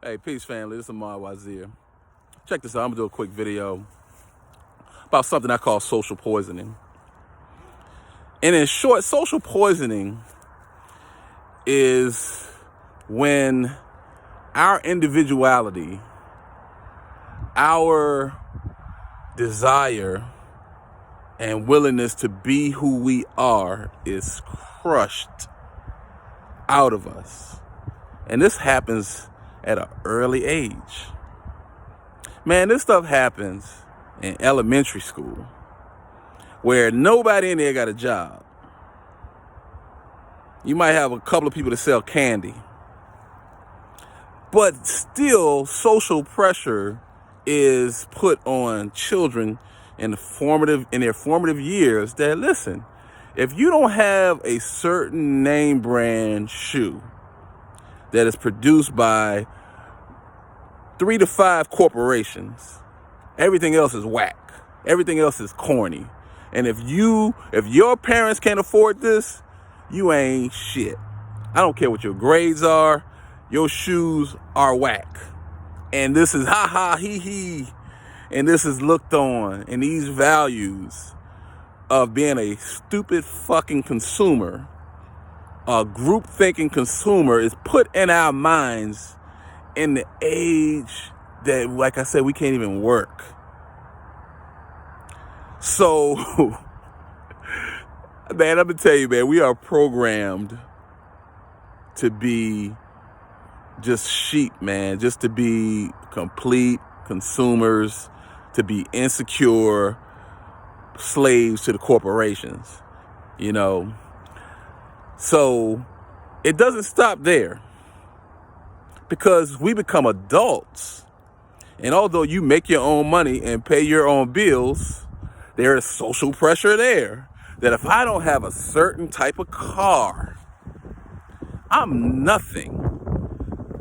Hey, peace family, this is Ahmad Wazir. Check this out, I'm gonna do a quick video about something I call social poisoning. And in short, social poisoning is when our individuality, our desire and willingness to be who we are is crushed out of us. And this happens at an early age. Man, this stuff happens in elementary school where nobody in there got a job. You might have a couple of people that sell candy, but still social pressure is put on children in their formative years that, listen, if you don't have a certain name brand shoe that is produced by 3 to 5 corporations, everything else is whack. Everything else is corny. And if your parents can't afford this, you ain't shit. I don't care what your grades are. Your shoes are whack. And this is ha ha he he. And this is looked on. And these values of being a stupid fucking consumer, a group thinking consumer, is put in our minds in the age that, like I said, we can't even work. So, man, I'm gonna tell you, man, we are programmed to be just sheep, man, just to be complete consumers, to be insecure slaves to the corporations, you know. So it doesn't stop there, because we become adults. And although you make your own money and pay your own bills, there is social pressure there that if I don't have a certain type of car, I'm nothing.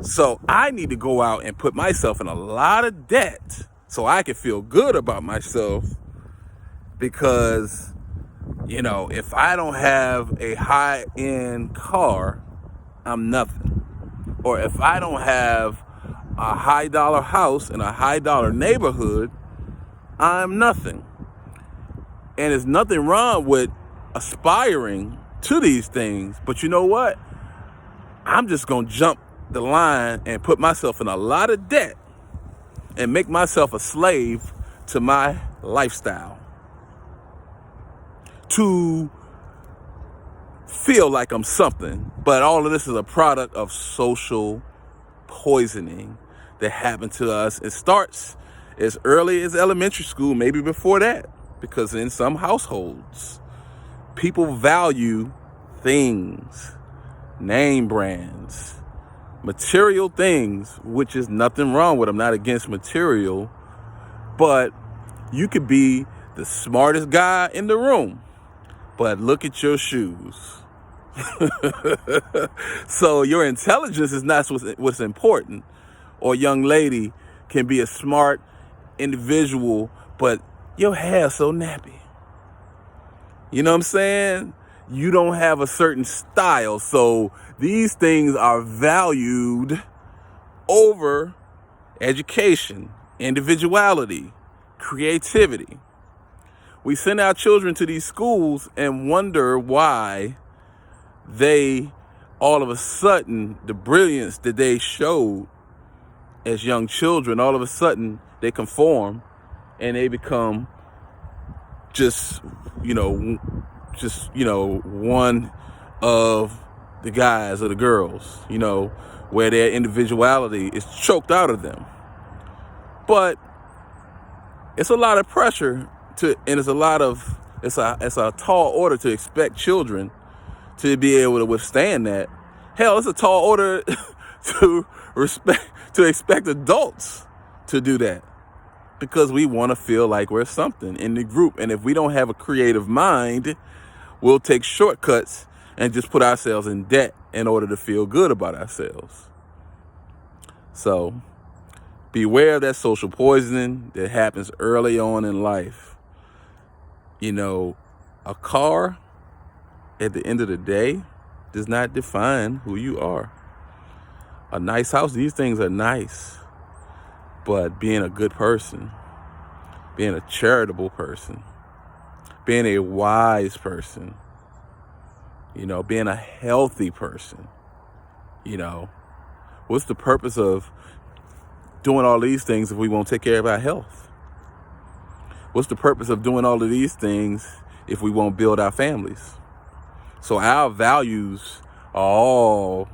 So I need to go out and put myself in a lot of debt so I can feel good about myself, because, you know, if I don't have a high-end car, I'm nothing. Or if I don't have a high-dollar house in a high-dollar neighborhood, I'm nothing. And there's nothing wrong with aspiring to these things. But you know what? I'm just going to jump the line and put myself in a lot of debt and make myself a slave to my lifestyle, to feel like I'm something. But all of this is a product of social poisoning that happened to us. It starts as early as elementary school, maybe before that, because in some households, people value things, name brands, material things, which is nothing wrong with them. I'm not against material, but you could be the smartest guy in the room, but look at your shoes. So your intelligence is not what's important. Or young lady can be a smart individual, but your hair so nappy. You know what I'm saying? You don't have a certain style. So these things are valued over education, individuality, creativity. We send our children to these schools and wonder why they, all of a sudden, the brilliance that they showed as young children, all of a sudden they conform and they become just one of the guys or the girls, where their individuality is choked out of them. But it's a lot of pressure and it's a tall order to expect children to be able to withstand that. Hell, it's a tall order to expect adults to do that, because we want to feel like we're something in the group. And if we don't have a creative mind, we'll take shortcuts and just put ourselves in debt in order to feel good about ourselves. So beware of that social poisoning that happens early on in life. A car, at the end of the day, does not define who you are. a nice house, these things are nice. But being a good person, being a charitable person, being a wise person, being a healthy person, what's the purpose of doing all these things if we won't take care of our health? What's the purpose of doing all of these things if we won't build our families? So our values are all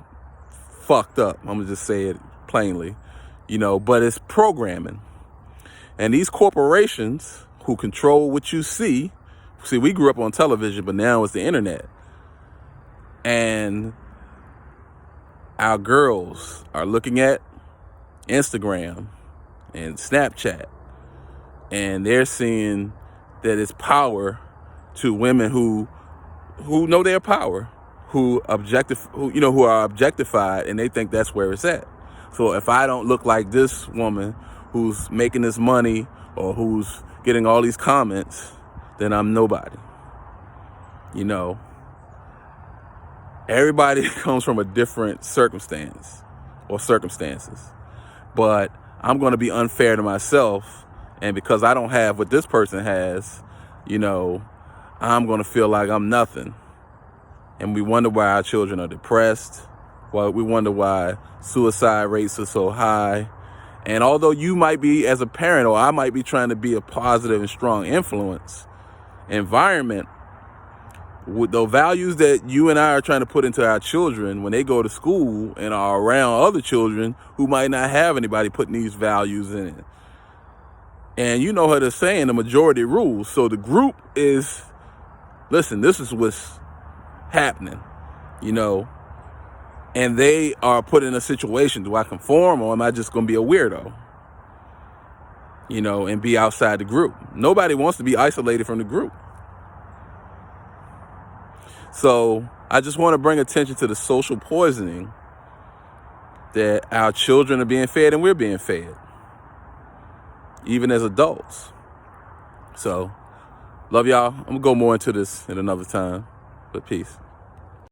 fucked up. I'm gonna just say it plainly, but it's programming. And these corporations who control what you see, we grew up on television, but now it's the internet. And our girls are looking at Instagram and Snapchat, and they're seeing that it's power to women who know their power, who are objectified, and they think that's where it's at. So if I don't look like this woman who's making this money or who's getting all these comments, then I'm nobody. Everybody comes from a different circumstance or circumstances, but I'm going to be unfair to myself. And because I don't have what this person has, I'm going to feel like I'm nothing. And we wonder why our children are depressed. Well, we wonder why suicide rates are so high. And although you might be, as a parent, or I might be trying to be a positive and strong influence environment, with the values that you and I are trying to put into our children when they go to school and are around other children who might not have anybody putting these values in it. And you know how they're saying the majority rules. So the group is, listen, this is what's happening, and they are put in a situation, do I conform or am I just going to be a weirdo, and be outside the group? Nobody wants to be isolated from the group. So I just want to bring attention to the social poisoning that our children are being fed and we're being fed, even as adults. So love y'all. I'm gonna go more into this at another time, but peace.